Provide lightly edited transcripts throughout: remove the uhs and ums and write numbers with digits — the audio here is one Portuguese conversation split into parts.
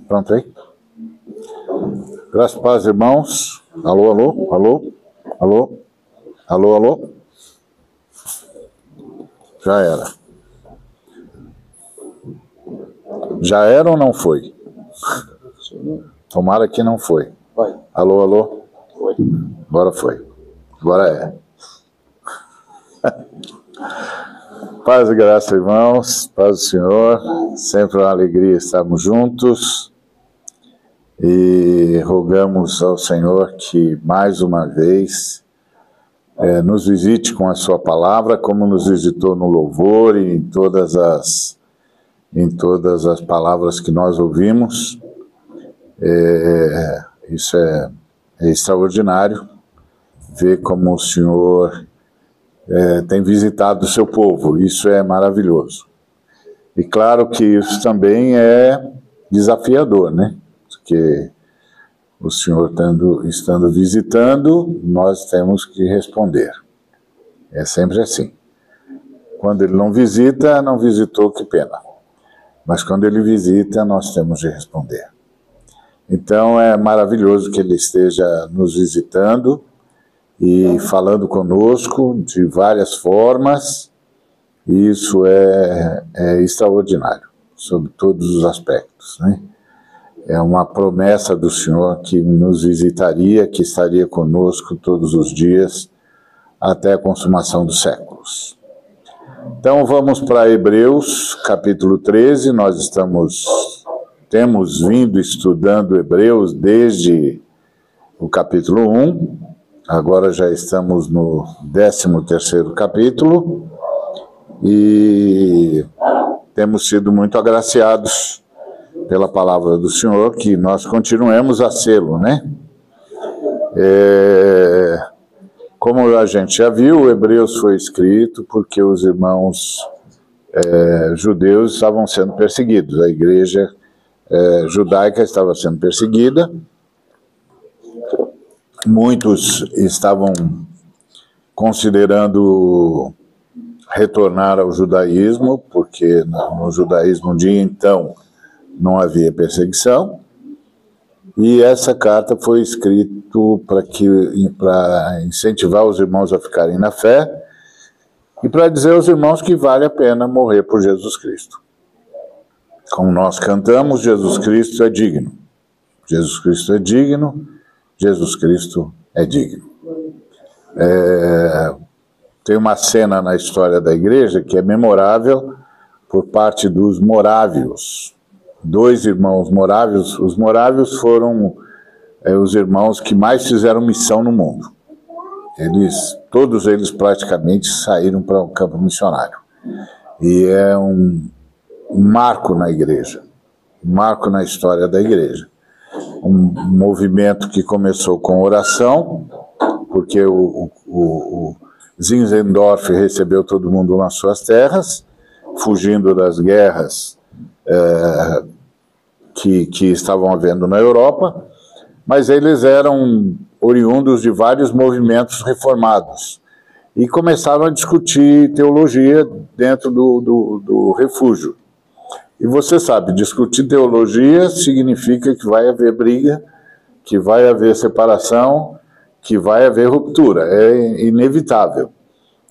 Pronto aí? Graças a paz, irmãos. Alô, alô, alô, alô, alô, alô. Já era. Já era ou não foi? Tomara que não foi. Vai. Alô, alô. Foi. Agora foi. Agora é. Paz e graça, irmãos. Paz do Senhor. Sempre uma alegria estarmos juntos. E rogamos ao Senhor que, mais uma vez, nos visite com a sua palavra, como nos visitou no louvor e em todas as palavras que nós ouvimos. Isso é extraordinário, ver como o Senhor tem visitado o seu povo. Isso é maravilhoso. E claro que isso também é desafiador, né? Porque o Senhor estando visitando, nós temos que responder. É sempre assim. Quando Ele não visita, não visitou, que pena. Mas quando Ele visita, nós temos de responder. Então é maravilhoso que Ele esteja nos visitando e falando conosco de várias formas. E isso é extraordinário, sob todos os aspectos, né? É uma promessa do Senhor que nos visitaria, que estaria conosco todos os dias, até a consumação dos séculos. Então vamos para Hebreus, capítulo 13, nós temos vindo estudando Hebreus desde o capítulo 1, agora já estamos no 13º capítulo, e temos sido muito agraciados pela palavra do Senhor, que nós continuemos a sê-lo, né? Como a gente já viu, o Hebreus foi escrito porque os irmãos judeus estavam sendo perseguidos. A igreja judaica estava sendo perseguida. Muitos estavam considerando retornar ao judaísmo, porque no judaísmo de então não havia perseguição, e essa carta foi escrita para incentivar os irmãos a ficarem na fé e para dizer aos irmãos que vale a pena morrer por Jesus Cristo. Como nós cantamos, Jesus Cristo é digno. Jesus Cristo é digno, Jesus Cristo é digno. Tem uma cena na história da igreja que é memorável por parte dos morávios. 2 irmãos morávios. Os morávios foram os irmãos que mais fizeram missão no mundo. Todos eles praticamente saíram para o campo missionário. E é um marco na igreja, um marco na história da igreja. Um movimento que começou com oração, porque o Zinzendorf recebeu todo mundo nas suas terras, fugindo das guerras que estavam havendo na Europa, mas eles eram oriundos de vários movimentos reformados e começaram a discutir teologia dentro do refúgio. E você sabe, discutir teologia significa que vai haver briga, que vai haver separação, que vai haver ruptura, é inevitável.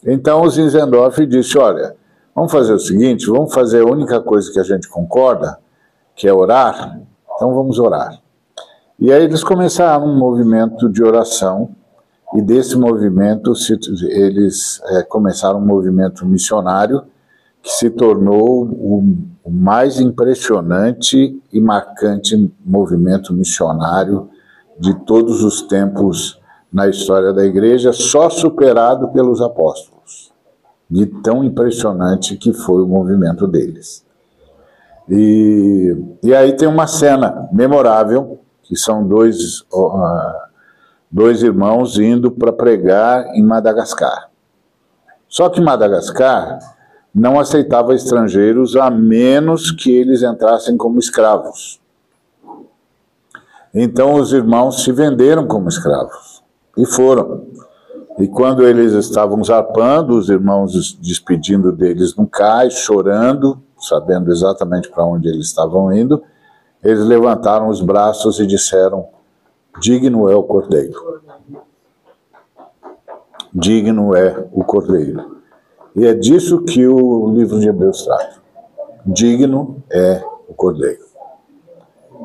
Então o Zinzendorf disse, olha, vamos fazer o seguinte, vamos fazer a única coisa que a gente concorda, que é orar, então vamos orar. E aí eles começaram um movimento de oração, e desse movimento eles começaram um movimento missionário, que se tornou o mais impressionante e marcante movimento missionário de todos os tempos na história da igreja, só superado pelos apóstolos. De tão impressionante que foi o movimento deles. E aí tem uma cena memorável, que são dois irmãos indo para pregar em Madagascar. Só que Madagascar não aceitava estrangeiros a menos que eles entrassem como escravos. Então os irmãos se venderam como escravos e foram. E quando eles estavam zarpando, os irmãos despedindo deles no cais, chorando, sabendo exatamente para onde eles estavam indo, eles levantaram os braços e disseram: digno é o Cordeiro. Digno é o Cordeiro. E é disso que o livro de Hebreus trata. Digno é o Cordeiro,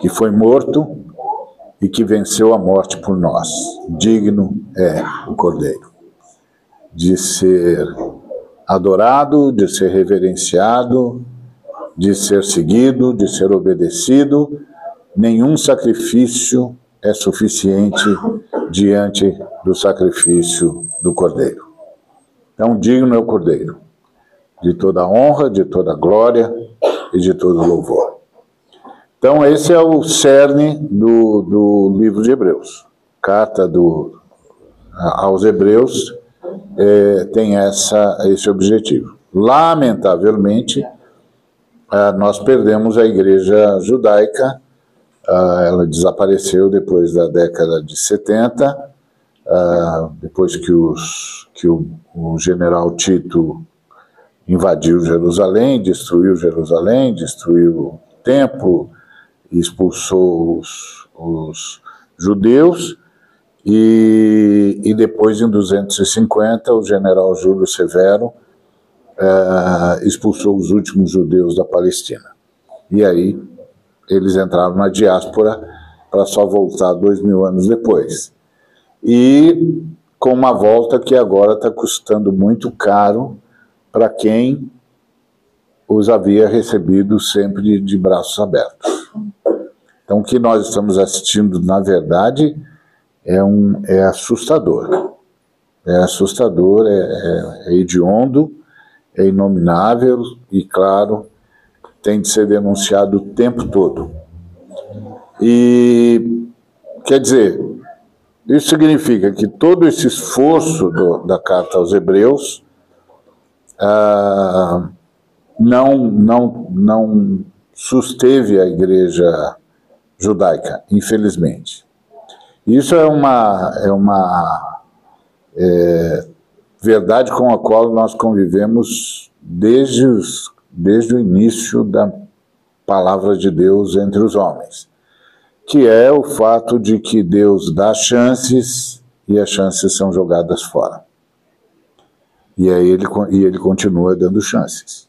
que foi morto e que venceu a morte por nós. Digno é o Cordeiro de ser adorado, de ser reverenciado, de ser seguido, de ser obedecido. Nenhum sacrifício é suficiente diante do sacrifício do Cordeiro. Então, digno é o Cordeiro, de toda honra, de toda glória e de todo louvor. Então, esse é o cerne do livro de Hebreus. Carta aos Hebreus tem esse objetivo. Lamentavelmente, nós perdemos a igreja judaica. Ela desapareceu depois da década de 70, depois que o general Tito invadiu Jerusalém, destruiu o templo, expulsou os judeus, e depois, em 250, o general Júlio Severo expulsou os últimos judeus da Palestina. E aí eles entraram na diáspora para só voltar 2000 anos depois. E com uma volta que agora está custando muito caro para quem os havia recebido sempre de braços abertos. Então, o que nós estamos assistindo, na verdade, é assustador. É assustador, é hediondo, é inominável e, claro, tem de ser denunciado o tempo todo. E, quer dizer, isso significa que todo esse esforço da carta aos Hebreus não susteve a igreja judaica, infelizmente. Isso é uma verdade com a qual nós convivemos desde o início da palavra de Deus entre os homens, que é o fato de que Deus dá chances e as chances são jogadas fora. E aí ele continua dando chances.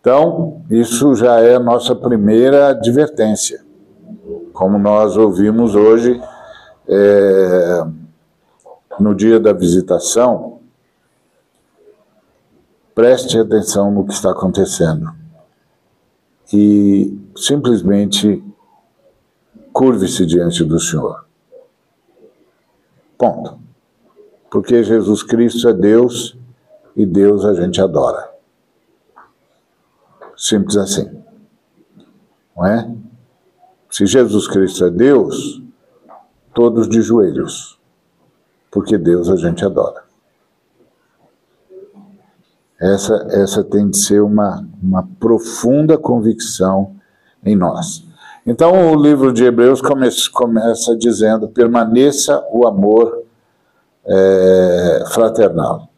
Então, isso já é a nossa primeira advertência. Como nós ouvimos hoje, no dia da visitação, preste atenção no que está acontecendo e simplesmente curve-se diante do Senhor. Ponto. Porque Jesus Cristo é Deus e Deus a gente adora. Simples assim. Não é? Se Jesus Cristo é Deus, todos de joelhos. Porque Deus a gente adora. Essa tem de ser uma profunda convicção em nós. Então o livro de Hebreus começa dizendo: permaneça o amor fraternal.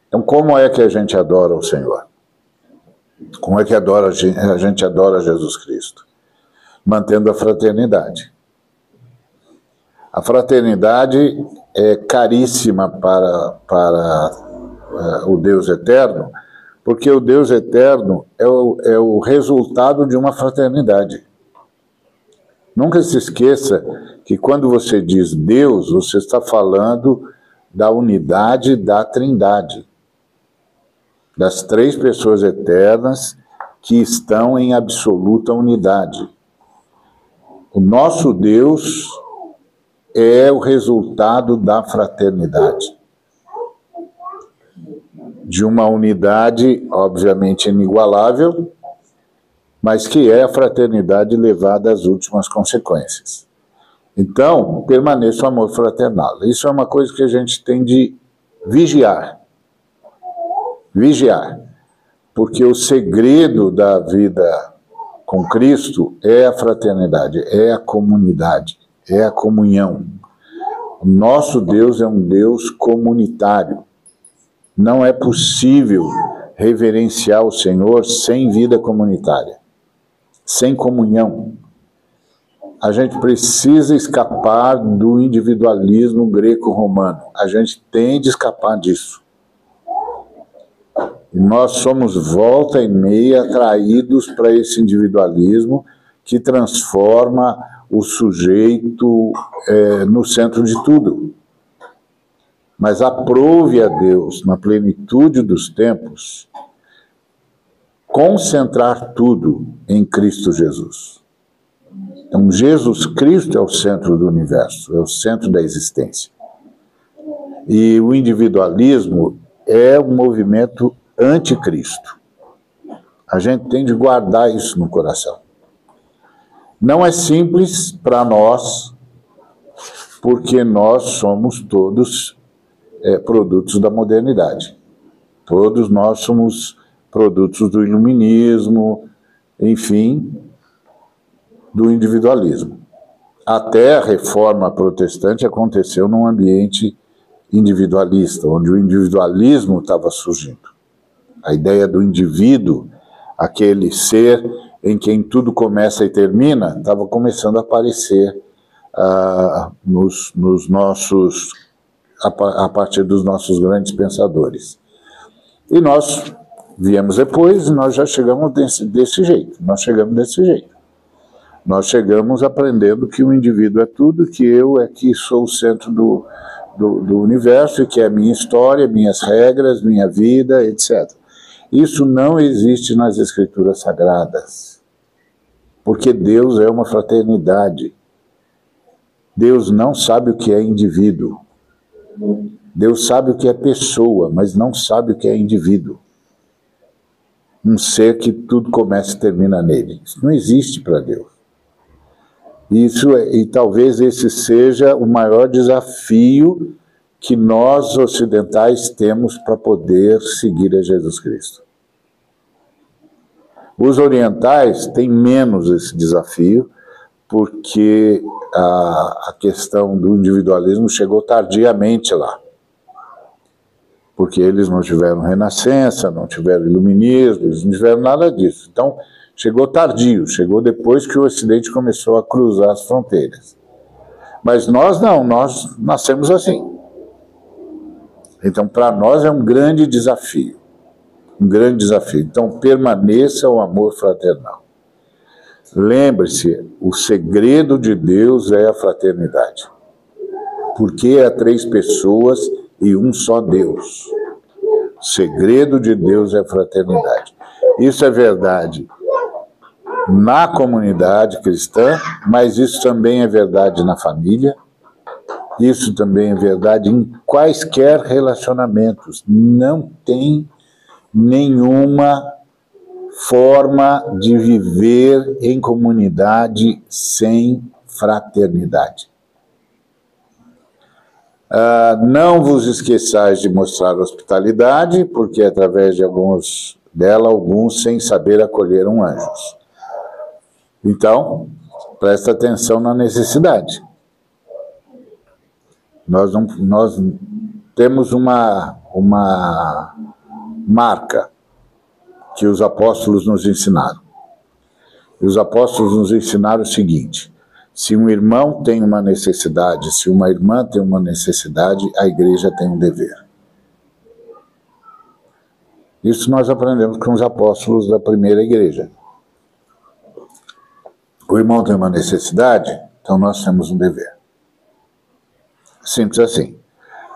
Então, como é que a gente adora o Senhor? Como é que a gente adora Jesus Cristo? Mantendo a fraternidade. A fraternidade é caríssima para o Deus eterno, porque o Deus eterno é o resultado de uma fraternidade. Nunca se esqueça que quando você diz Deus, você está falando da unidade da Trindade, das três pessoas eternas que estão em absoluta unidade. O nosso Deus é o resultado da fraternidade, de uma unidade, obviamente, inigualável, mas que é a fraternidade levada às últimas consequências. Então, permaneça o amor fraternal. Isso é uma coisa que a gente tem de vigiar. Vigiar. Porque o segredo da vida com Cristo é a fraternidade, é a comunidade, é a comunhão. O nosso Deus é um Deus comunitário. Não é possível reverenciar o Senhor sem vida comunitária, sem comunhão. A gente precisa escapar do individualismo greco-romano. A gente tem de escapar disso. E nós somos volta e meia atraídos para esse individualismo que transforma o sujeito no centro de tudo. Mas aprove a Deus, na plenitude dos tempos, concentrar tudo em Cristo Jesus. Então, Jesus Cristo é o centro do universo, é o centro da existência. E o individualismo é um movimento anticristo. A gente tem de guardar isso no coração. Não é simples para nós, porque nós somos todos produtos da modernidade. Todos nós somos produtos do iluminismo, enfim, do individualismo. Até a reforma protestante aconteceu num ambiente individualista, onde o individualismo estava surgindo. A ideia do indivíduo, aquele ser em quem tudo começa e termina, estava começando a aparecer nos nossos, a partir dos nossos grandes pensadores. E nós viemos depois e nós já chegamos desse jeito. Nós chegamos aprendendo que o indivíduo é tudo, que eu é que sou o centro do universo, e que é a minha história, minhas regras, minha vida, etc. Isso não existe nas Escrituras Sagradas, porque Deus é uma fraternidade. Deus não sabe o que é indivíduo. Deus sabe o que é pessoa, mas não sabe o que é indivíduo. Um ser que tudo começa e termina nele. Isso não existe para Deus. E talvez esse seja o maior desafio que nós ocidentais temos para poder seguir a Jesus Cristo. Os orientais têm menos esse desafio, porque a questão do individualismo chegou tardiamente lá. Porque eles não tiveram renascença, não tiveram iluminismo, eles não tiveram nada disso. Então, chegou tardio, chegou depois que o Ocidente começou a cruzar as fronteiras. Mas nós não, nós nascemos assim. Então, para nós é um grande desafio. Um grande desafio. Então, permaneça o amor fraternal. Lembre-se, o segredo de Deus é a fraternidade. Porque há 3 pessoas e um só Deus. O segredo de Deus é a fraternidade. Isso é verdade na comunidade cristã, mas isso também é verdade na família, isso também é verdade em quaisquer relacionamentos. Não tem nenhuma forma de viver em comunidade sem fraternidade. Não vos esqueçais de mostrar hospitalidade, porque através de alguns sem saber acolheram anjos. Então, presta atenção na necessidade. Nós temos uma marca que os apóstolos nos ensinaram. E os apóstolos nos ensinaram o seguinte: se um irmão tem uma necessidade, se uma irmã tem uma necessidade, a igreja tem um dever. Isso nós aprendemos com os apóstolos da primeira igreja. O irmão tem uma necessidade, então nós temos um dever. Simples assim.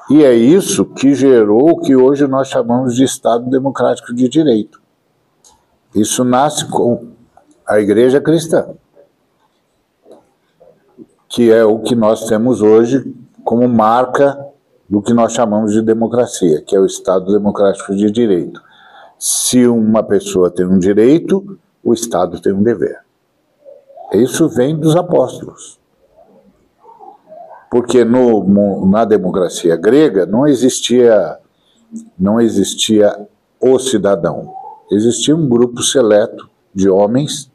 E é isso que gerou o que hoje nós chamamos de Estado Democrático de Direito. Isso nasce com a igreja cristã, que é o que nós temos hoje como marca do que nós chamamos de democracia, que é o Estado Democrático de Direito. Se uma pessoa tem um direito, o Estado tem um dever. Isso vem dos apóstolos. Porque na democracia grega não existia o cidadão. Existia um grupo seleto de homens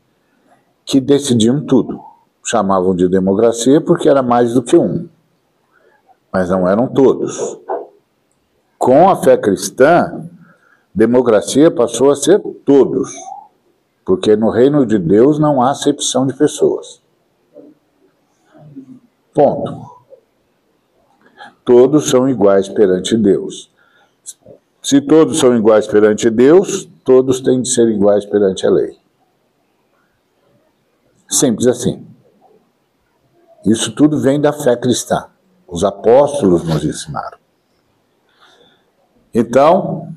que decidiam tudo. Chamavam de democracia porque era mais do que um. Mas não eram todos. Com a fé cristã, Democracia passou a ser todos, porque no reino de Deus não há acepção de pessoas. Ponto. Todos são iguais perante Deus. Se todos são iguais perante Deus, todos têm de ser iguais perante a lei. Simples assim. Isso tudo vem da fé cristã. Os apóstolos nos ensinaram. Então,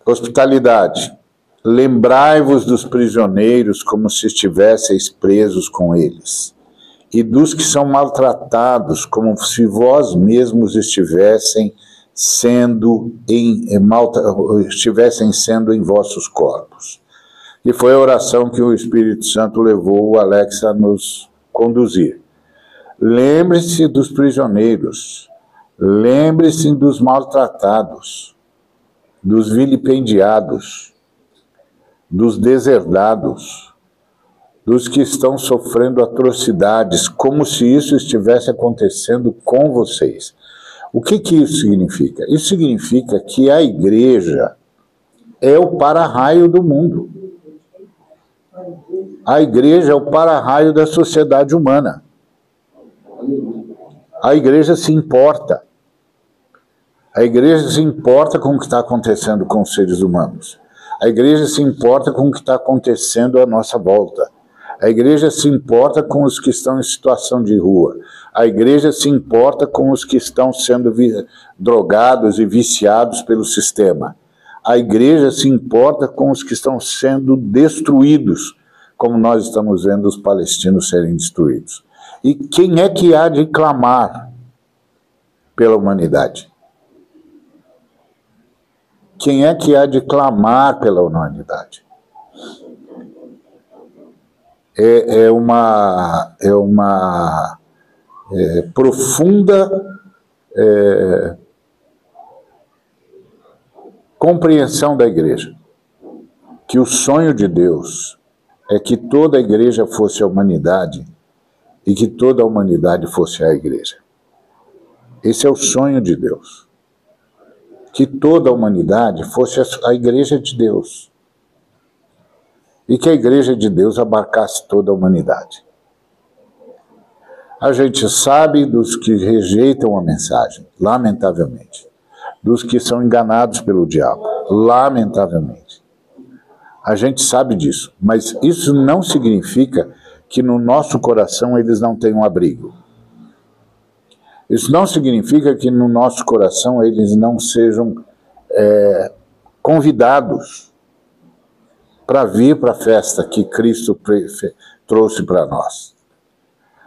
hospitalidade. Lembrai-vos dos prisioneiros como se estivesseis presos com eles, e dos que são maltratados como se vós mesmos estivessem sendo em vossos corpos. E foi a oração que o Espírito Santo levou o Alex a nos conduzir. Lembre-se dos prisioneiros, lembre-se dos maltratados, dos vilipendiados, dos deserdados, dos que estão sofrendo atrocidades, como se isso estivesse acontecendo com vocês. O que isso significa? Isso significa que a igreja é o para-raio do mundo. A igreja é o para-raio da sociedade humana. A igreja se importa. A igreja se importa com o que está acontecendo com os seres humanos. A igreja se importa com o que está acontecendo à nossa volta. A igreja se importa com os que estão em situação de rua. A igreja se importa com os que estão sendo drogados e viciados pelo sistema. A igreja se importa com os que estão sendo destruídos, como nós estamos vendo os palestinos serem destruídos. E quem é que há de clamar pela humanidade? Quem é que há de clamar pela humanidade? É uma profunda compreensão da igreja, que o sonho de Deus é que toda a igreja fosse a humanidade e que toda a humanidade fosse a igreja. Esse é o sonho de Deus. Que toda a humanidade fosse a igreja de Deus. E que a igreja de Deus abarcasse toda a humanidade. A gente sabe dos que rejeitam a mensagem, lamentavelmente. Dos que são enganados pelo diabo, lamentavelmente. A gente sabe disso, mas isso não significa que no nosso coração eles não tenham abrigo. Isso não significa que no nosso coração eles não sejam convidados para vir para a festa que Cristo trouxe para nós.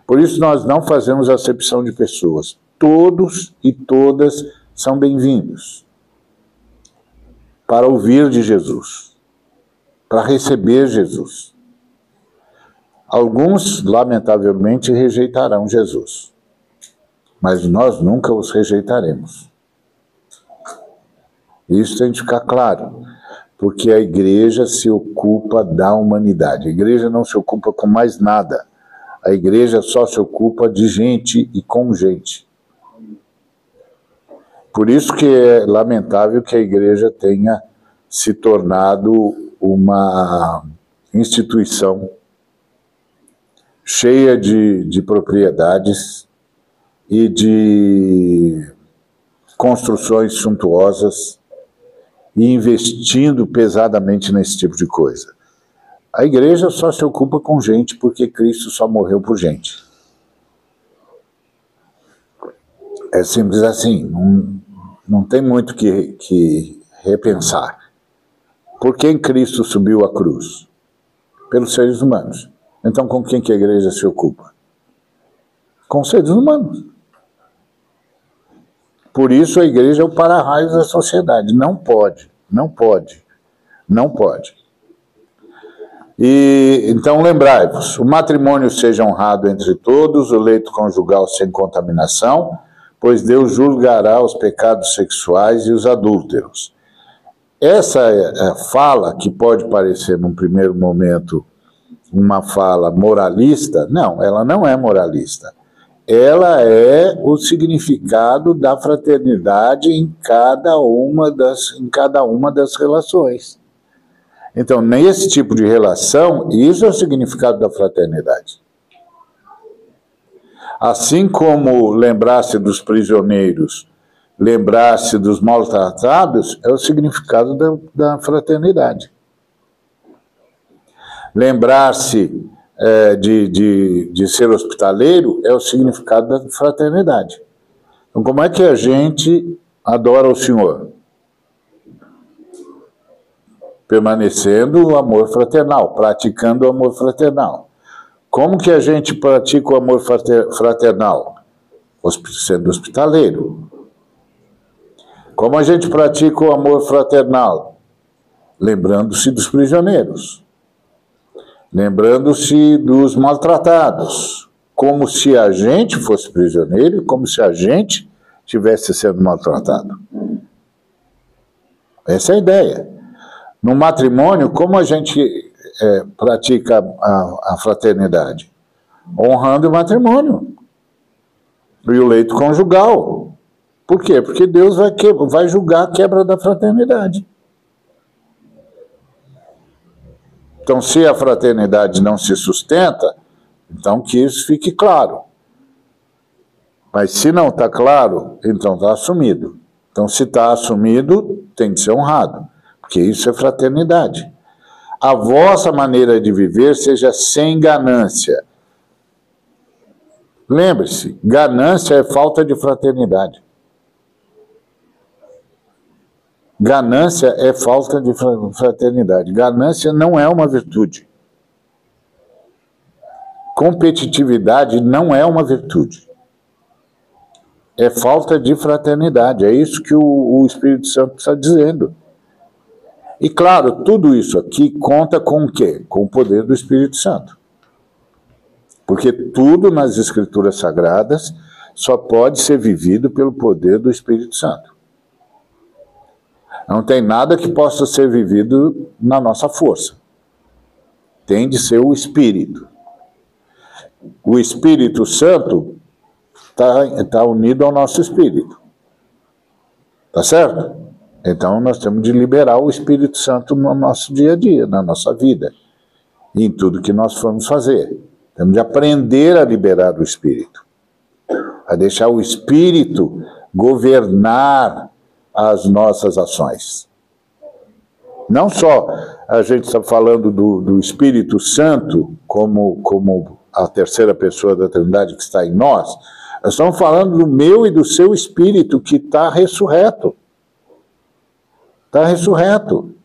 Por isso nós não fazemos acepção de pessoas. Todos e todas são bem-vindos para ouvir de Jesus, para receber Jesus. Alguns, lamentavelmente, rejeitarão Jesus, mas nós nunca os rejeitaremos. Isso tem que ficar claro, porque a igreja se ocupa da humanidade. A igreja não se ocupa com mais nada. A igreja só se ocupa de gente e com gente. Por isso que é lamentável que a igreja tenha se tornado uma instituição cheia de propriedades e de construções suntuosas e investindo pesadamente nesse tipo de coisa. A igreja só se ocupa com gente porque Cristo só morreu por gente. É simples assim, não tem muito que repensar. Por quem Cristo subiu à cruz? Pelos seres humanos. Então com quem que a igreja se ocupa? Com os seres humanos. Por isso a igreja é o para-raio da sociedade. Não pode. E então lembrai-vos, o matrimônio seja honrado entre todos, o leito conjugal sem contaminação, pois Deus julgará os pecados sexuais e os adúlteros. Essa fala, que pode parecer num primeiro momento uma fala moralista, não, ela não é moralista. ela é o significado da fraternidade em cada uma das relações. Então, nesse tipo de relação, isso é o significado da fraternidade. Assim como lembrar-se dos prisioneiros, lembrar-se dos maltratados, é o significado da fraternidade. Lembrar-se de ser hospitaleiro é o significado da fraternidade. Então, como é que a gente adora o Senhor? Permanecendo o amor fraternal, praticando o amor fraternal. Como que a gente pratica o amor fraternal? Sendo hospitaleiro. Como a gente pratica o amor fraternal? Lembrando-se dos prisioneiros. Lembrando-se dos maltratados. Como se a gente fosse prisioneiro e como se a gente estivesse sendo maltratado. Essa é a ideia. No matrimônio, como a gente pratica a fraternidade? Honrando o matrimônio e o leito conjugal. Por quê? Porque Deus vai julgar a quebra da fraternidade. Então, se a fraternidade não se sustenta, então que isso fique claro. Mas se não está claro, então está assumido. Então, se está assumido, tem de ser honrado. Porque isso é fraternidade. A vossa maneira de viver seja sem ganância. Lembre-se, ganância é falta de fraternidade. Ganância é falta de fraternidade. Ganância não é uma virtude. Competitividade não é uma virtude. É falta de fraternidade. É isso que o Espírito Santo está dizendo. E claro, tudo isso aqui conta com o quê? Com o poder do Espírito Santo. Porque tudo nas Escrituras Sagradas só pode ser vivido pelo poder do Espírito Santo. Não tem nada que possa ser vivido na nossa força. Tem de ser o Espírito. O Espírito Santo está unido ao nosso Espírito. Tá certo? Então nós temos de liberar o Espírito Santo no nosso dia a dia, na nossa vida. E em tudo que nós formos fazer. Temos de aprender a liberar o Espírito. A deixar o Espírito governar as nossas ações. Não só a gente está falando do Espírito Santo como a terceira pessoa da Trindade que está em nós estamos falando do meu e do seu Espírito que está ressurreto. Está ressurreto.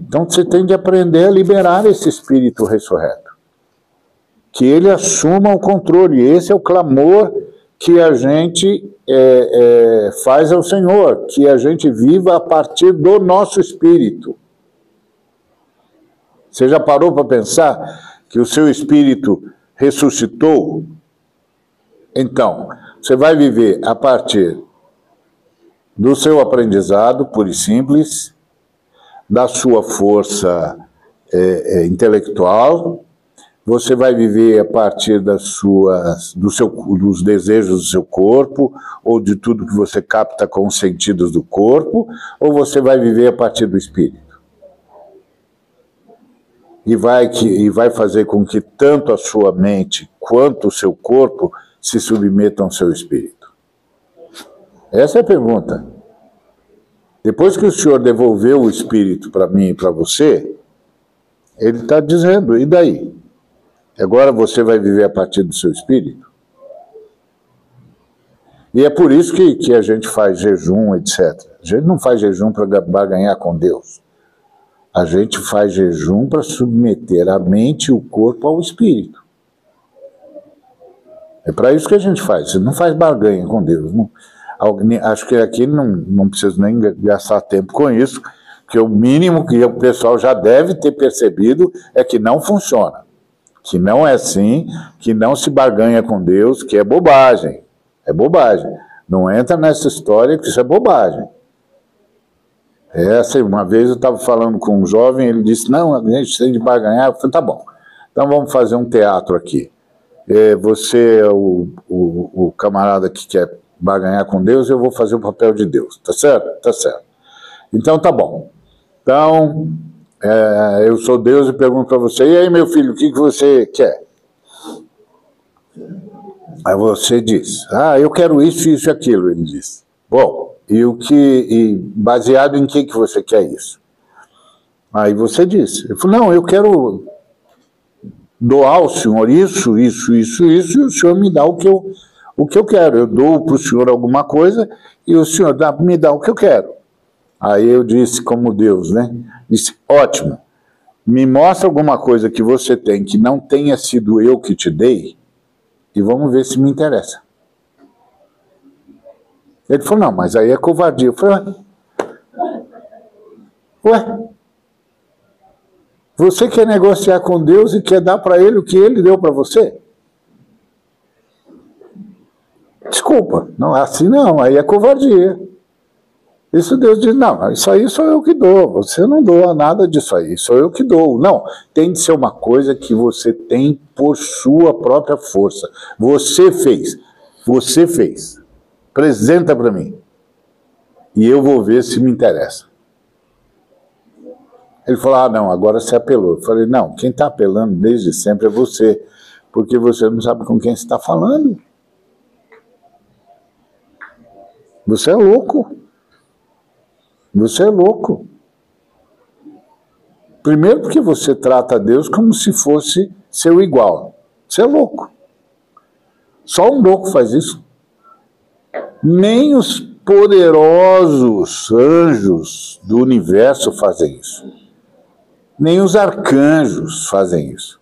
Então você tem de aprender a liberar esse Espírito ressurreto. Que ele assuma o controle. Esse é o clamor que a gente faz ao Senhor, que a gente viva a partir do nosso espírito. Você já parou para pensar que o seu espírito ressuscitou? Então, você vai viver a partir do seu aprendizado, puro e simples, da sua força intelectual. Você vai viver a partir dos desejos do seu corpo, ou de tudo que você capta com os sentidos do corpo, ou você vai viver a partir do Espírito. E vai fazer com que tanto a sua mente quanto o seu corpo se submetam ao seu Espírito. Essa é a pergunta. Depois que o Senhor devolveu o Espírito para mim e para você, Ele está dizendo, e daí? Agora você vai viver a partir do seu espírito? E é por isso que a gente faz jejum, etc. A gente não faz jejum para barganhar com Deus. A gente faz jejum para submeter a mente e o corpo ao espírito. É para isso que a gente faz. Você não faz barganha com Deus. Não. Acho que aqui não preciso nem gastar tempo com isso, porque o mínimo que o pessoal já deve ter percebido é que não funciona. Que não é assim, que não se barganha com Deus, que é bobagem. É bobagem. Não entra nessa história que isso é bobagem. Uma vez eu estava falando com um jovem, ele disse, não, a gente tem de barganhar. Eu falei, tá bom, então vamos fazer um teatro aqui. você é o camarada que quer barganhar com Deus, eu vou fazer o papel de Deus. Tá certo? Tá certo. Então tá bom. Então, eu sou Deus e pergunto para você, e aí, meu filho, o que você quer? Aí você diz, eu quero isso, isso e aquilo, ele diz. Bom, e baseado em que você quer isso? Aí você diz, ele falou, não, eu quero doar ao senhor isso, isso, isso, isso, e o senhor me dá o que eu quero. Eu dou para o senhor alguma coisa e o senhor me dá o que eu quero. Aí eu disse como Deus, né? Disse, ótimo, me mostra alguma coisa que você tem que não tenha sido eu que te dei e vamos ver se me interessa. Ele falou, não, mas aí é covardia. Eu falei, ué, você quer negociar com Deus e quer dar para ele o que ele deu para você? Desculpa, não, assim não, aí é covardia. Isso Deus diz, não, isso aí sou eu que dou, você não doa nada disso aí, sou eu que dou. Não, tem de ser uma coisa que você tem por sua própria força. Você fez, apresenta para mim e eu vou ver se me interessa. Ele falou, não, agora você apelou. Eu falei, não, quem está apelando desde sempre é você, porque você não sabe com quem você está falando. Você é louco. Você é louco. Primeiro porque você trata Deus como se fosse seu igual. Você é louco. Só um louco faz isso. Nem os poderosos anjos do universo fazem isso. Nem os arcanjos fazem isso.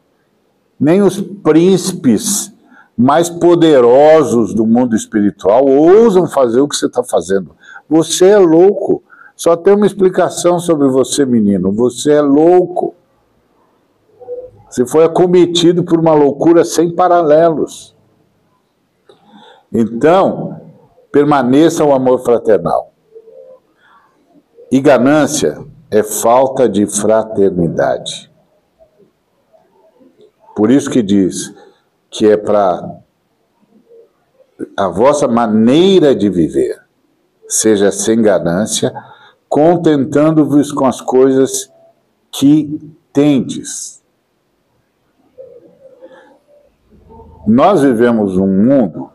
Nem os príncipes mais poderosos do mundo espiritual ousam fazer o que você está fazendo. Você é louco. Só tem uma explicação sobre você, menino. Você é louco. Você foi acometido por uma loucura sem paralelos. Então, permaneça o amor fraternal. E ganância é falta de fraternidade. Por isso que diz que é para a vossa maneira de viver seja sem ganância, contentando-vos com as coisas que tendes. Nós vivemos um mundo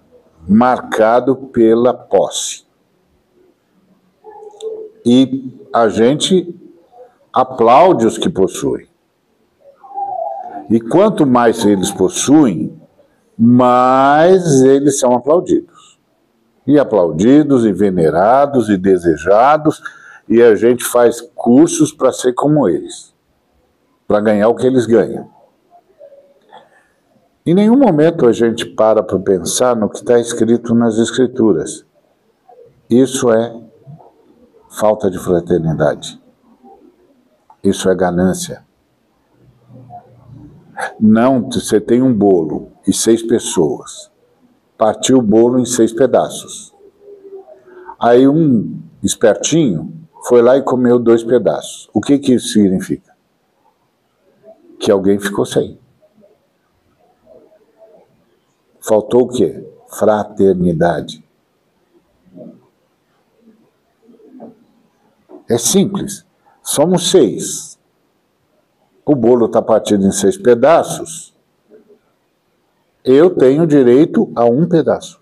marcado pela posse. E a gente aplaude os que possuem. E quanto mais eles possuem, mais eles são aplaudidos. E aplaudidos, e venerados, e desejados, e a gente faz cursos para ser como eles, para ganhar o que eles ganham. Em nenhum momento a gente para pensar no que está escrito nas Escrituras. Isso é falta de fraternidade. Isso é ganância. Não, você tem um bolo e 6 pessoas. Partiu o bolo em 6 pedaços. Aí um espertinho foi lá e comeu 2 pedaços. O que isso significa? Que alguém ficou sem. Faltou o quê? Fraternidade. É simples. Somos 6. O bolo está partido em 6 pedaços. Eu tenho direito a 1 pedaço.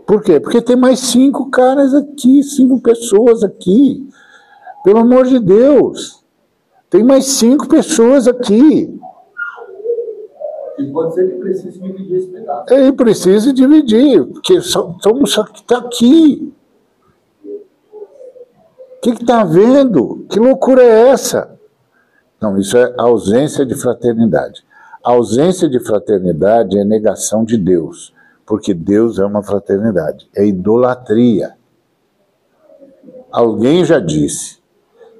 Por quê? Porque tem mais 5 caras aqui, 5 pessoas aqui. Pelo amor de Deus. Tem mais 5 pessoas aqui. E pode ser que precise dividir esse pedaço. Ele precisa dividir, porque somos só que está aqui. O que está havendo? Que loucura é essa? Não, isso é ausência de fraternidade. A ausência de fraternidade é negação de Deus, porque Deus é uma fraternidade, é idolatria. Alguém já disse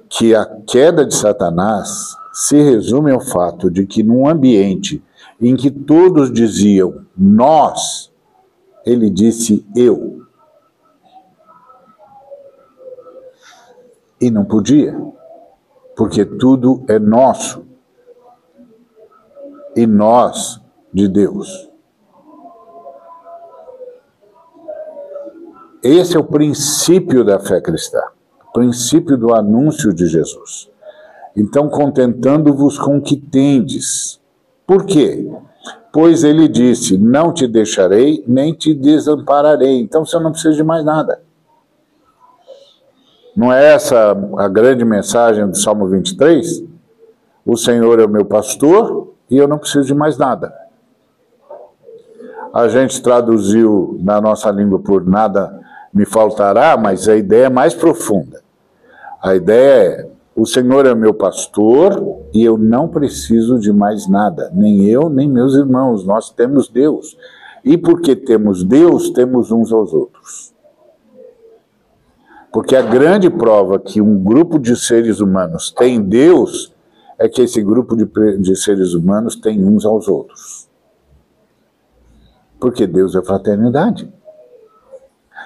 que a queda de Satanás se resume ao fato de que num ambiente em que todos diziam nós, ele disse eu. E não podia, porque tudo é nosso. E nós de Deus. Esse é o princípio da fé cristã, o princípio do anúncio de Jesus. Então, contentando-vos com o que tendes. Por quê? Pois ele disse, não te deixarei, nem te desampararei. Então, você não precisa de mais nada. Não é essa a grande mensagem do Salmo 23? O Senhor é o meu pastor e eu não preciso de mais nada. A gente traduziu na nossa língua por nada me faltará, mas a ideia é mais profunda. A ideia é, o Senhor é meu pastor e eu não preciso de mais nada, nem eu, nem meus irmãos, nós temos Deus. E porque temos Deus, temos uns aos outros. Porque a grande prova que um grupo de seres humanos tem Deus é que esse grupo de seres humanos tem uns aos outros. Porque Deus é fraternidade.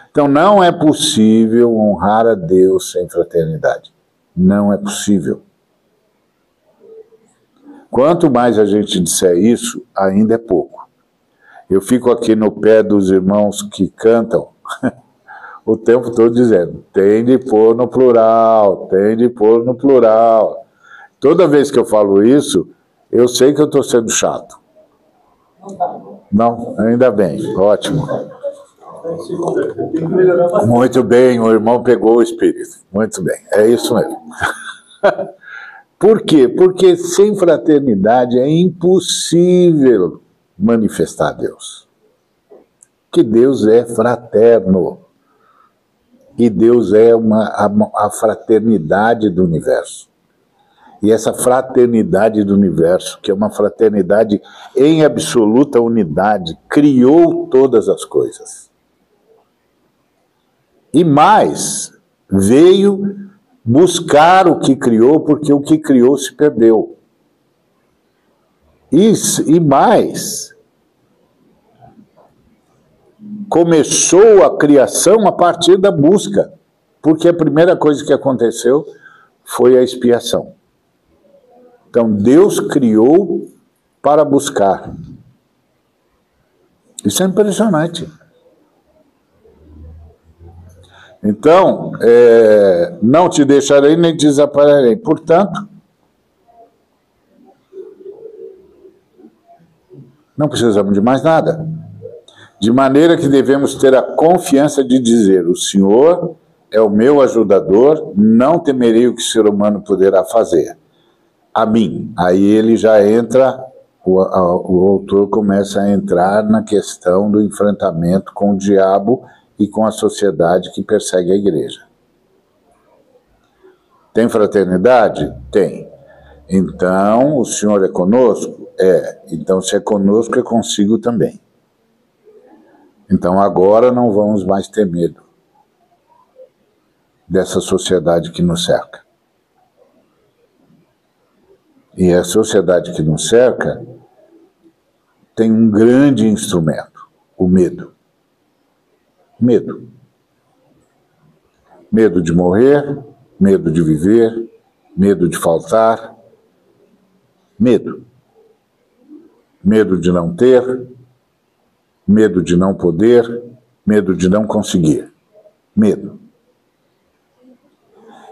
Então não é possível honrar a Deus sem fraternidade. Não é possível. Quanto mais a gente disser isso, ainda é pouco. Eu fico aqui no pé dos irmãos que cantam o tempo todo dizendo, tem de pôr no plural, tem de pôr no plural. Toda vez que eu falo isso, eu sei que eu estou sendo chato. Não, ainda bem, ótimo. Muito bem, o irmão pegou o espírito. Muito bem, é isso mesmo. Por quê? Porque sem fraternidade é impossível manifestar Deus. Que Deus é fraterno. E Deus é a fraternidade do universo. E essa fraternidade do universo, que é uma fraternidade em absoluta unidade, criou todas as coisas. E mais, veio buscar o que criou, porque o que criou se perdeu. E mais, começou a criação a partir da busca, porque a primeira coisa que aconteceu foi a expiação. Então, Deus criou para buscar. Isso é impressionante. Então, não te deixarei nem te desampararei. Portanto, não precisamos de mais nada. De maneira que devemos ter a confiança de dizer, o Senhor é o meu ajudador, não temerei o que o ser humano poderá fazer. A mim. Aí ele já entra, o autor começa a entrar na questão do enfrentamento com o diabo e com a sociedade que persegue a igreja. Tem fraternidade? Tem. Então, o Senhor é conosco? É. Então, se é conosco, é consigo também. Então, agora não vamos mais ter medo dessa sociedade que nos cerca. E a sociedade que nos cerca tem um grande instrumento, o medo. Medo. Medo de morrer, medo de viver, medo de faltar, medo. Medo de não ter, medo de não poder, medo de não conseguir. Medo.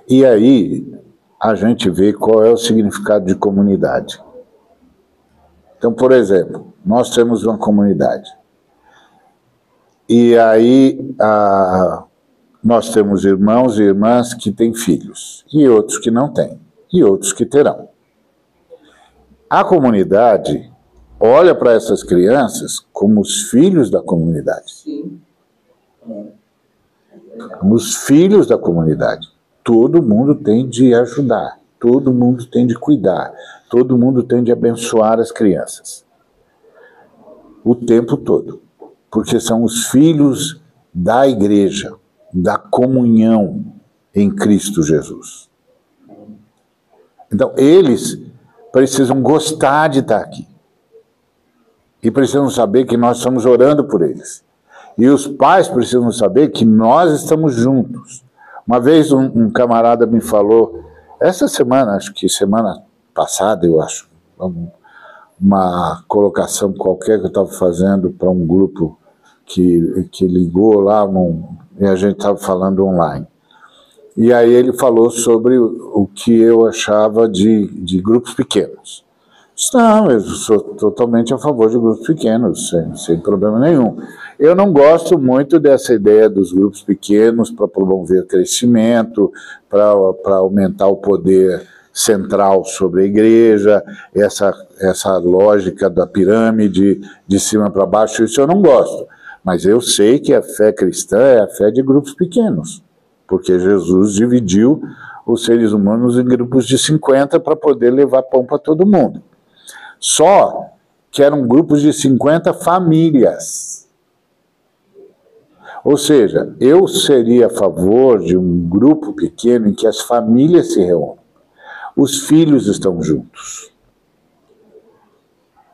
E aí a gente vê qual é o significado de comunidade. Então, por exemplo, nós temos uma comunidade. E aí nós temos irmãos e irmãs que têm filhos, e outros que não têm, e outros que terão. A comunidade olha para essas crianças como os filhos da comunidade. Sim. Como os filhos da comunidade. Todo mundo tem de ajudar, todo mundo tem de cuidar, todo mundo tem de abençoar as crianças. O tempo todo. Porque são os filhos da igreja, da comunhão em Cristo Jesus. Então, eles precisam gostar de estar aqui. E precisam saber que nós estamos orando por eles. E os pais precisam saber que nós estamos juntos. Uma vez um camarada me falou, essa semana, acho que semana passada, eu acho, uma colocação qualquer que eu estava fazendo para um grupo que ligou lá, e a gente estava falando online. E aí ele falou sobre o que eu achava de grupos pequenos. Não, eu sou totalmente a favor de grupos pequenos, sem problema nenhum. Eu não gosto muito dessa ideia dos grupos pequenos para promover crescimento, para aumentar o poder central sobre a igreja, essa lógica da pirâmide de cima para baixo, isso eu não gosto. Mas eu sei que a fé cristã é a fé de grupos pequenos, porque Jesus dividiu os seres humanos em grupos de 50 para poder levar pão para todo mundo. Só que eram grupos de 50 famílias. Ou seja, eu seria a favor de um grupo pequeno em que as famílias se reúnem. Os filhos estão juntos.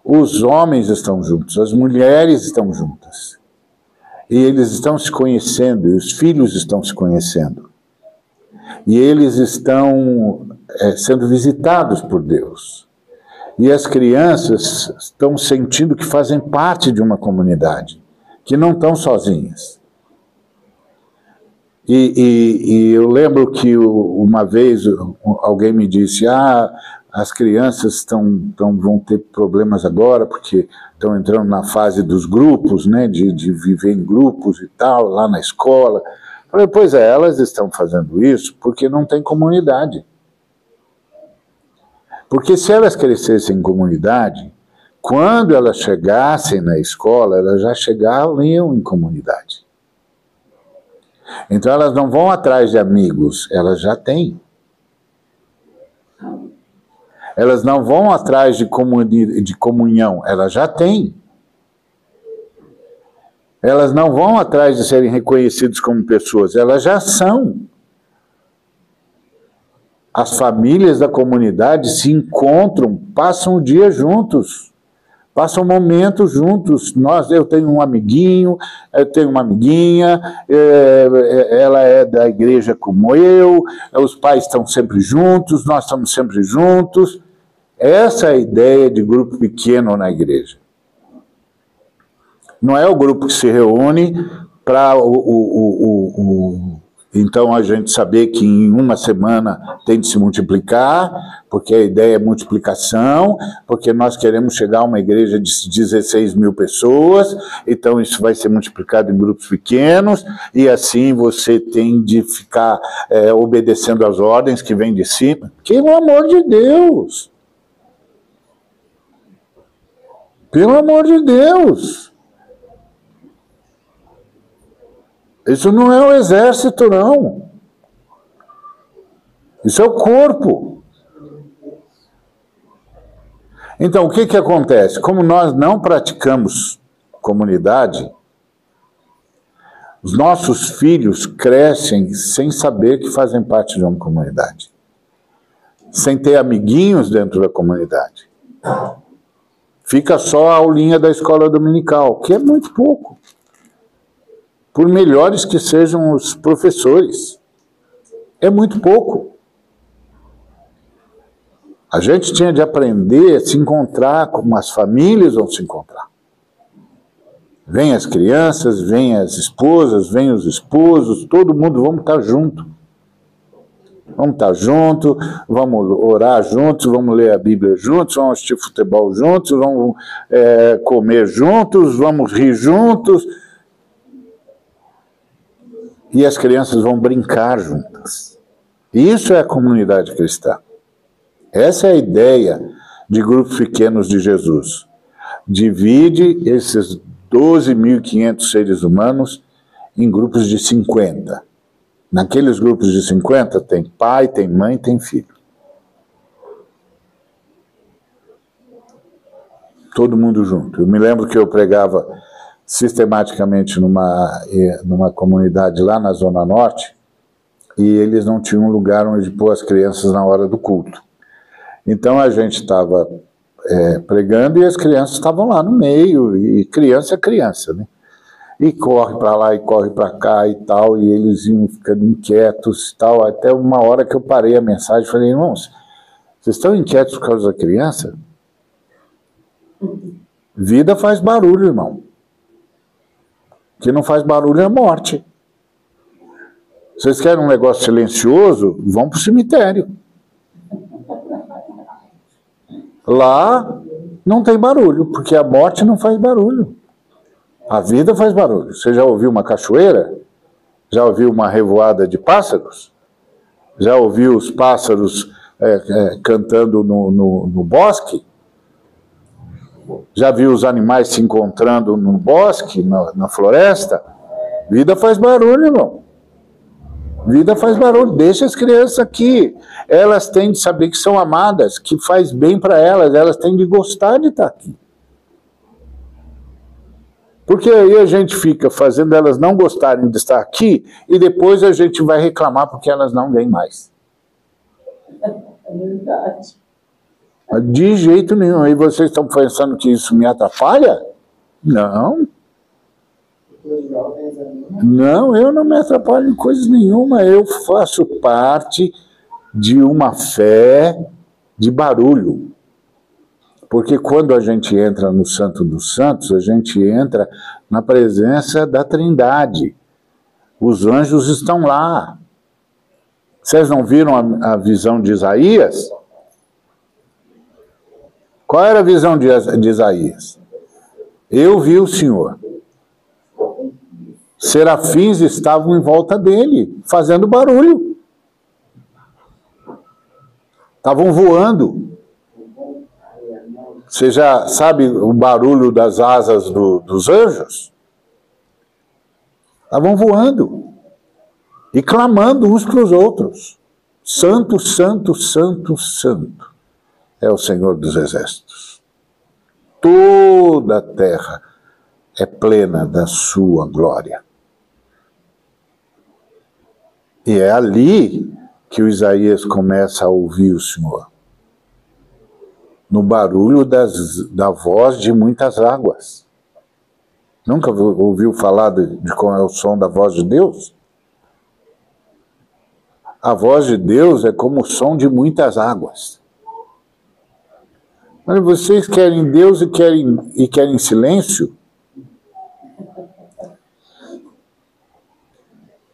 Os homens estão juntos, as mulheres estão juntas. E eles estão se conhecendo, e os filhos estão se conhecendo. E eles estão sendo visitados por Deus. E as crianças estão sentindo que fazem parte de uma comunidade, que não estão sozinhas. E eu lembro que uma vez alguém me disse, as crianças vão ter problemas agora, porque estão entrando na fase dos grupos, né, de viver em grupos e tal, lá na escola. Eu falei, pois é, elas estão fazendo isso porque não tem comunidade. Porque se elas crescessem em comunidade, quando elas chegassem na escola, elas já chegariam em comunidade. Então elas não vão atrás de amigos, elas já têm. Elas não vão atrás de comunhão, elas já têm. Elas não vão atrás de serem reconhecidas como pessoas, elas já são. As famílias da comunidade se encontram, passam o dia juntos, passam momentos juntos. Eu tenho um amiguinho, eu tenho uma amiguinha, ela é da igreja como eu, os pais estão sempre juntos, nós estamos sempre juntos. Essa é a ideia de grupo pequeno na igreja. Não é o grupo que se reúne para então a gente saber que em uma semana tem de se multiplicar, porque a ideia é multiplicação, porque nós queremos chegar a uma igreja de 16 mil pessoas, então isso vai ser multiplicado em grupos pequenos, e assim você tem de ficar obedecendo às ordens que vêm de cima. Pelo amor de Deus! Pelo amor de Deus! Isso não é o exército, não. Isso é o corpo. Então, o que acontece? Como nós não praticamos comunidade, os nossos filhos crescem sem saber que fazem parte de uma comunidade. Sem ter amiguinhos dentro da comunidade. Fica só a aulinha da escola dominical, que é muito pouco. Por melhores que sejam os professores. É muito pouco. A gente tinha de aprender a se encontrar como as famílias vão se encontrar. Vêm as crianças, vêm as esposas, vêm os esposos, todo mundo, vamos estar junto. Vamos estar juntos, vamos orar juntos, vamos ler a Bíblia juntos, vamos assistir futebol juntos, vamos comer juntos, vamos rir juntos. E as crianças vão brincar juntas. Isso é a comunidade cristã. Essa é a ideia de grupos pequenos de Jesus. Divide esses 12.500 seres humanos em grupos de 50. Naqueles grupos de 50 tem pai, tem mãe, tem filho. Todo mundo junto. Eu me lembro que eu pregava sistematicamente numa comunidade lá na Zona Norte, e eles não tinham lugar onde pôr as crianças na hora do culto. Então a gente estava pregando e as crianças estavam lá no meio, e criança é criança, né? E corre para lá e corre para cá e tal, e eles iam ficando inquietos e tal, até uma hora que eu parei a mensagem e falei, irmãos, vocês estão inquietos por causa da criança? Vida faz barulho, irmão. O que não faz barulho é a morte. Vocês querem um negócio silencioso? Vão para o cemitério. Lá não tem barulho, porque a morte não faz barulho. A vida faz barulho. Você já ouviu uma cachoeira? Já ouviu uma revoada de pássaros? Já ouviu os pássaros cantando no bosque? Já viu os animais se encontrando no bosque, na floresta? Vida faz barulho, irmão. Vida faz barulho. Deixa as crianças aqui. Elas têm de saber que são amadas, que faz bem para elas. Elas têm de gostar de estar aqui. Porque aí a gente fica fazendo elas não gostarem de estar aqui e depois a gente vai reclamar porque elas não vêm mais. É verdade. De jeito nenhum. E vocês estão pensando que isso me atrapalha? Não. Não, eu não me atrapalho em coisa nenhuma. Eu faço parte de uma fé de barulho. Porque quando a gente entra no Santo dos Santos, a gente entra na presença da Trindade. Os anjos estão lá. Vocês não viram a visão de Isaías? Qual era a visão de Isaías? Eu vi o Senhor. Serafins estavam em volta dele, fazendo barulho. Estavam voando. Você já sabe o barulho das asas dos anjos? Estavam voando e clamando uns para os outros. Santo, santo, santo, santo é o Senhor dos Exércitos. Toda a terra é plena da sua glória. E é ali que o Isaías começa a ouvir o Senhor. No barulho da voz de muitas águas. Nunca ouviu falar de como é o som da voz de Deus? A voz de Deus é como o som de muitas águas. Mas vocês querem Deus e querem silêncio?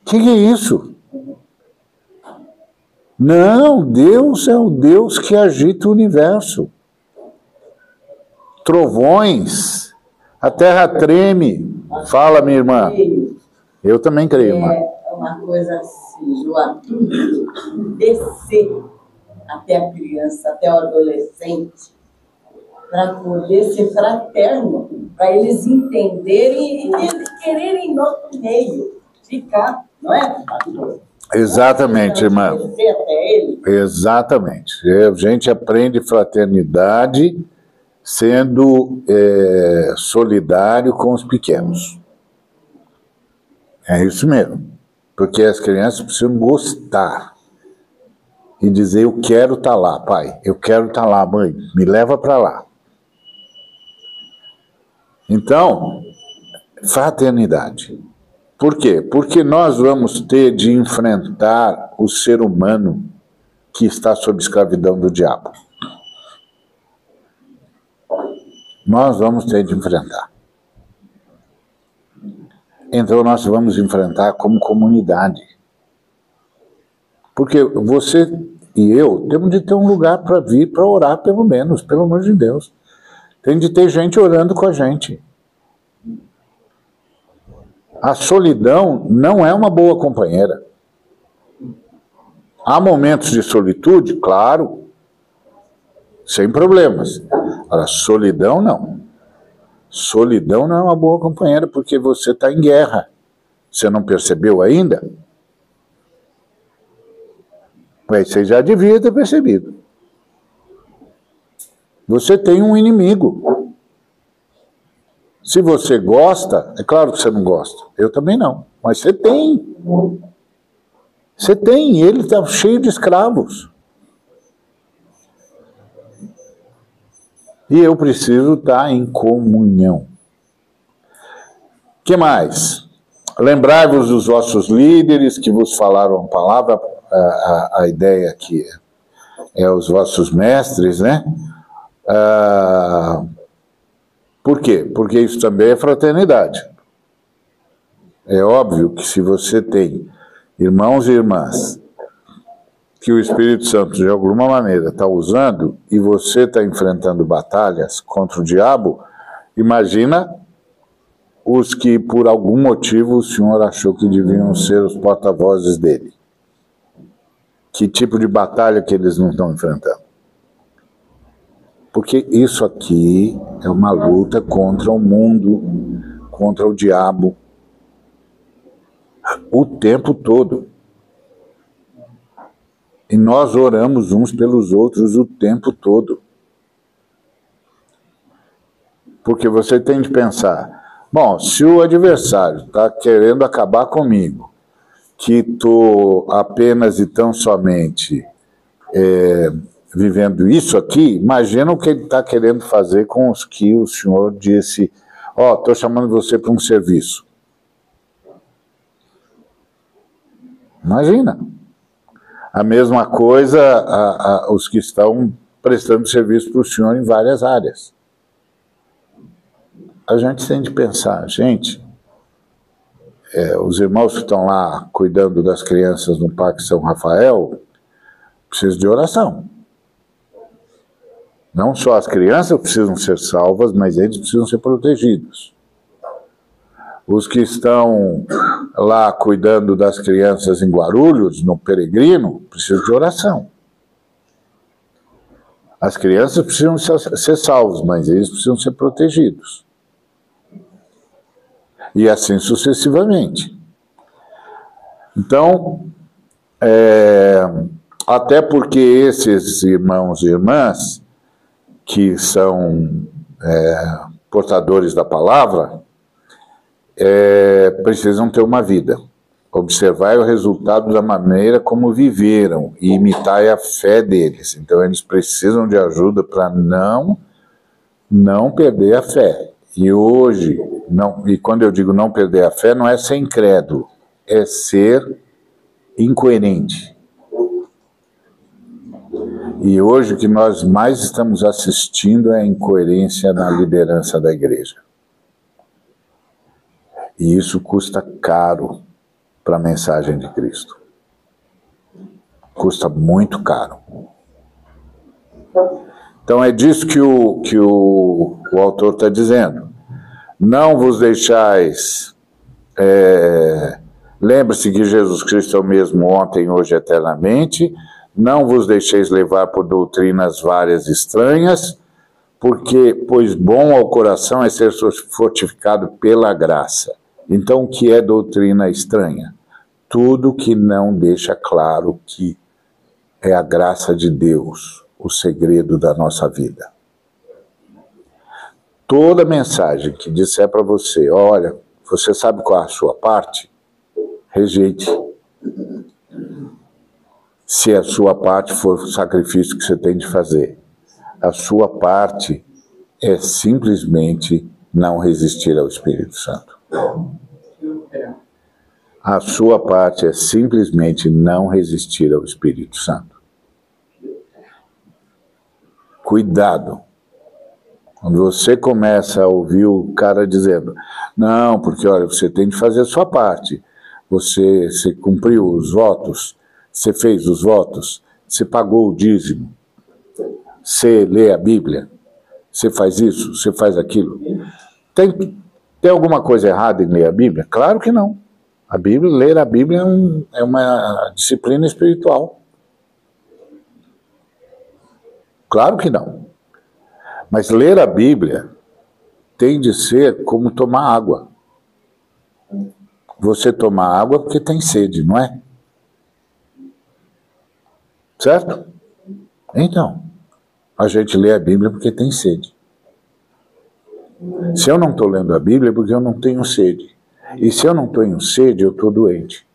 O que é isso? Não, Deus é o Deus que agita o universo. Trovões, a terra treme. Fala, minha irmã. Eu também creio, irmã. É uma coisa assim, João, descer até a criança, até o adolescente, para poder ser fraterno, para eles entenderem e quererem nosso meio, ficar, não é? Exatamente, irmã. Descer até ele. Exatamente. A gente aprende fraternidade sendo solidário com os pequenos. É isso mesmo. Porque as crianças precisam gostar e dizer, eu quero estar lá, pai. Eu quero estar lá, mãe. Me leva para lá. Então, fraternidade. Por quê? Porque nós vamos ter de enfrentar o ser humano que está sob escravidão do diabo. Nós vamos ter de enfrentar. Então nós vamos enfrentar como comunidade. Porque você e eu temos de ter um lugar para vir, para orar pelo menos, pelo amor de Deus. Tem de ter gente orando com a gente. A solidão não é uma boa companheira. Há momentos de solitude, claro, sem problemas. Agora, solidão não. Solidão não é uma boa companheira porque você está em guerra. Você não percebeu ainda? Mas você já devia ter percebido. Você tem um inimigo. Se você gosta, é claro que você não gosta. Eu também não. Mas você tem. Você tem. Ele está cheio de escravos. E eu preciso estar em comunhão. O que mais? Lembrai-vos dos vossos líderes que vos falaram a palavra, a ideia aqui é os vossos mestres, né? Por quê? Porque isso também é fraternidade. É óbvio que se você tem irmãos e irmãs que o Espírito Santo, de alguma maneira, está usando e você está enfrentando batalhas contra o diabo, imagina os que, por algum motivo, o Senhor achou que deviam ser os porta-vozes dele. Que tipo de batalha que eles não estão enfrentando? Porque isso aqui é uma luta contra o mundo, contra o diabo, o tempo todo. E nós oramos uns pelos outros o tempo todo. Porque você tem de pensar, bom, se o adversário está querendo acabar comigo, que estou apenas e tão somente vivendo isso aqui, imagina o que ele está querendo fazer com os que o Senhor disse, estou chamando você para um serviço. Imagina. A mesma coisa os que estão prestando serviço para o Senhor em várias áreas. A gente tem de pensar, gente, os irmãos que estão lá cuidando das crianças no Parque São Rafael precisam de oração. Não só as crianças precisam ser salvas, mas eles precisam ser protegidos. Os que estão lá cuidando das crianças em Guarulhos, no Peregrino, precisam de oração. As crianças precisam ser salvas, mas eles precisam ser protegidos. E assim sucessivamente. Então, até porque esses irmãos e irmãs que são portadores da palavra, precisam ter uma vida. Observar o resultado da maneira como viveram e imitar a fé deles. Então eles precisam de ajuda para não perder a fé. E hoje, e quando eu digo não perder a fé, não é ser incrédulo, é ser incoerente. E hoje o que nós mais estamos assistindo é a incoerência na liderança da igreja. E isso custa caro para a mensagem de Cristo. Custa muito caro. Então é disso que o autor está dizendo. Não vos deixais... Lembre-se que Jesus Cristo é o mesmo ontem, hoje, eternamente. Não vos deixeis levar por doutrinas várias estranhas, pois bom ao coração é ser fortificado pela graça. Então, o que é doutrina estranha? Tudo que não deixa claro que é a graça de Deus, o segredo da nossa vida. Toda mensagem que disser para você, olha, você sabe qual é a sua parte? Rejeite. Se a sua parte for o sacrifício que você tem de fazer. A sua parte é simplesmente não resistir ao Espírito Santo. A sua parte é simplesmente não resistir ao Espírito Santo. Cuidado. Quando você começa a ouvir o cara dizendo, não, porque olha, você tem de fazer a sua parte. Você cumpriu os votos, você fez os votos, você pagou o dízimo, você lê a Bíblia, você faz isso, você faz aquilo. Tem alguma coisa errada em ler a Bíblia? Claro que não. Ler a Bíblia é uma disciplina espiritual. Claro que não. Mas ler a Bíblia tem de ser como tomar água. Você toma água porque tem sede, não é? Certo? Então, a gente lê a Bíblia porque tem sede. Se eu não estou lendo a Bíblia é porque eu não tenho sede. E se eu não tenho sede, eu estou doente.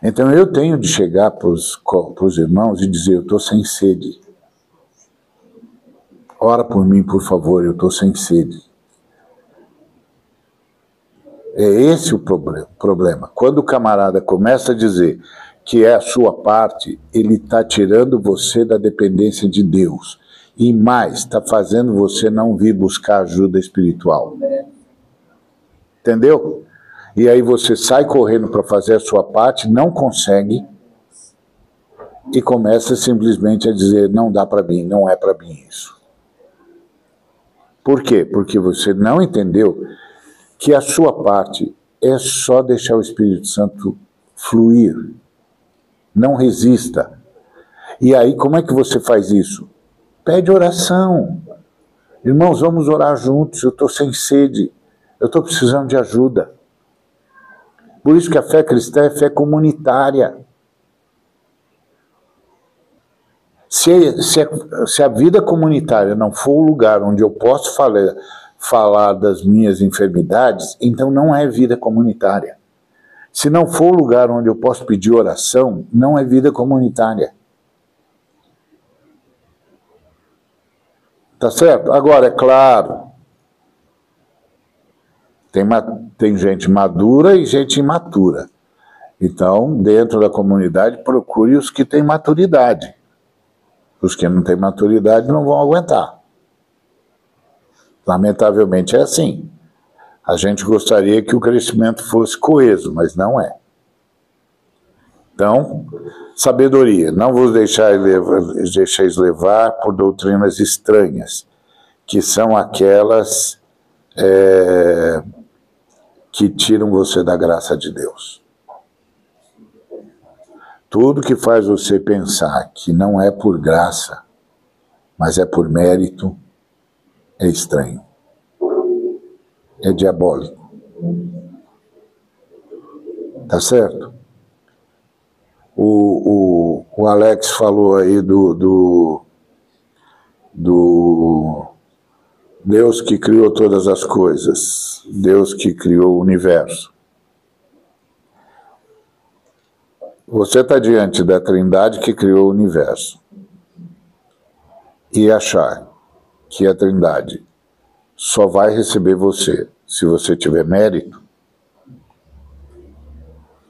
Então eu tenho de chegar para os irmãos e dizer, eu estou sem sede. Ora por mim, por favor, eu estou sem sede. É esse o problema. Quando o camarada começa a dizer que é a sua parte, ele está tirando você da dependência de Deus. E mais, está fazendo você não vir buscar ajuda espiritual. Entendeu? E aí você sai correndo para fazer a sua parte, não consegue, e começa simplesmente a dizer, não dá para mim, não é para mim isso. Por quê? Porque você não entendeu que a sua parte é só deixar o Espírito Santo fluir. Não resista. E aí, como é que você faz isso? Pede oração. Irmãos, vamos orar juntos. Eu estou sem sede. Eu estou precisando de ajuda. Por isso que a fé cristã é fé comunitária. Se a vida comunitária não for o lugar onde eu posso falar das minhas enfermidades, então não é vida comunitária. Se não for o lugar onde eu posso pedir oração, não é vida comunitária. Tá certo? Agora, é claro, tem gente madura e gente imatura. Então, dentro da comunidade, procure os que têm maturidade. Os que não têm maturidade não vão aguentar. Lamentavelmente é assim. A gente gostaria que o crescimento fosse coeso, mas não é. Então, sabedoria. Não vos deixeis levar por doutrinas estranhas, que são aquelas que tiram você da graça de Deus. Tudo que faz você pensar que não é por graça, mas é por mérito, é estranho. É diabólico. Tá certo? O Alex falou aí do Deus que criou todas as coisas, Deus que criou o universo. Você está diante da Trindade que criou o universo e achar que a Trindade só vai receber você se você tiver mérito,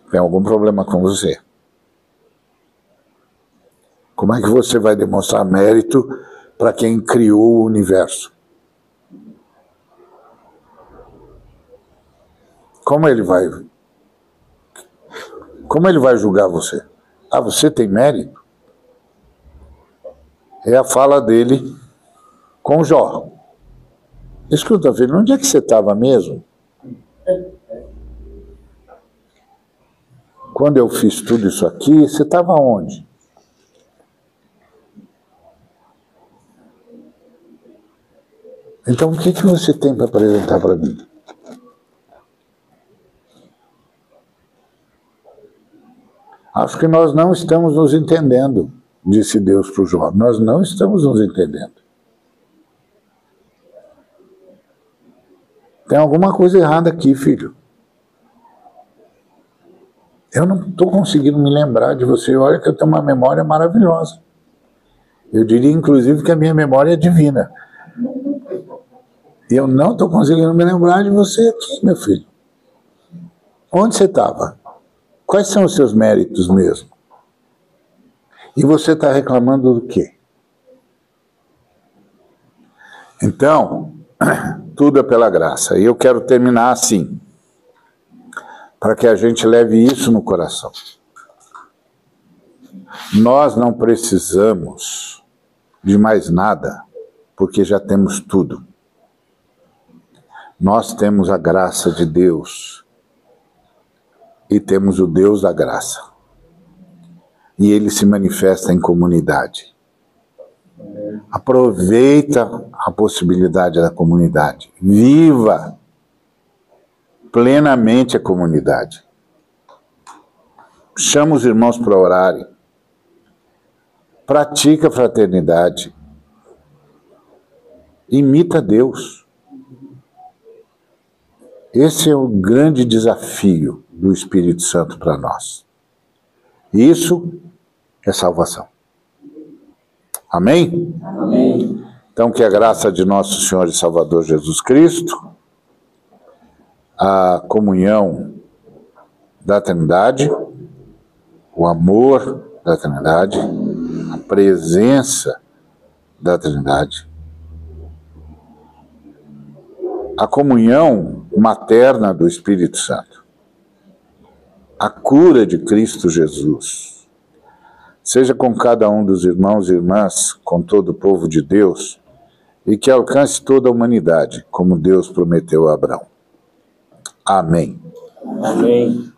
tem algum problema com você. Como é que você vai demonstrar mérito para quem criou o universo? Como ele vai julgar você? Ah, você tem mérito? É a fala dele com Jó. Escuta, filho, onde é que você estava mesmo? Quando eu fiz tudo isso aqui, você estava onde? Então, o que você tem para apresentar para mim? Acho que nós não estamos nos entendendo, disse Deus para o Jó. Nós não estamos nos entendendo. Tem alguma coisa errada aqui, filho. Eu não estou conseguindo me lembrar de você. Olha que eu tenho uma memória maravilhosa. Eu diria, inclusive, que a minha memória é divina. E eu não estou conseguindo me lembrar de você aqui, meu filho. Onde você estava? Quais são os seus méritos mesmo? E você está reclamando do quê? Então, tudo é pela graça. E eu quero terminar assim, para que a gente leve isso no coração. Nós não precisamos de mais nada, porque já temos tudo. Nós temos a graça de Deus e temos o Deus da graça. E ele se manifesta em comunidade. Aproveita a possibilidade da comunidade. Viva plenamente a comunidade. Chama os irmãos para orarem. Pratica a fraternidade. Imita Deus. Esse é o grande desafio do Espírito Santo para nós. Isso é salvação. Amém? Amém. Então, que a graça de nosso Senhor e Salvador Jesus Cristo, a comunhão da Trindade, o amor da Trindade, a presença da Trindade, a comunhão materna do Espírito Santo, a cura de Cristo Jesus, seja com cada um dos irmãos e irmãs, com todo o povo de Deus, e que alcance toda a humanidade, como Deus prometeu a Abraão. Amém. Amém.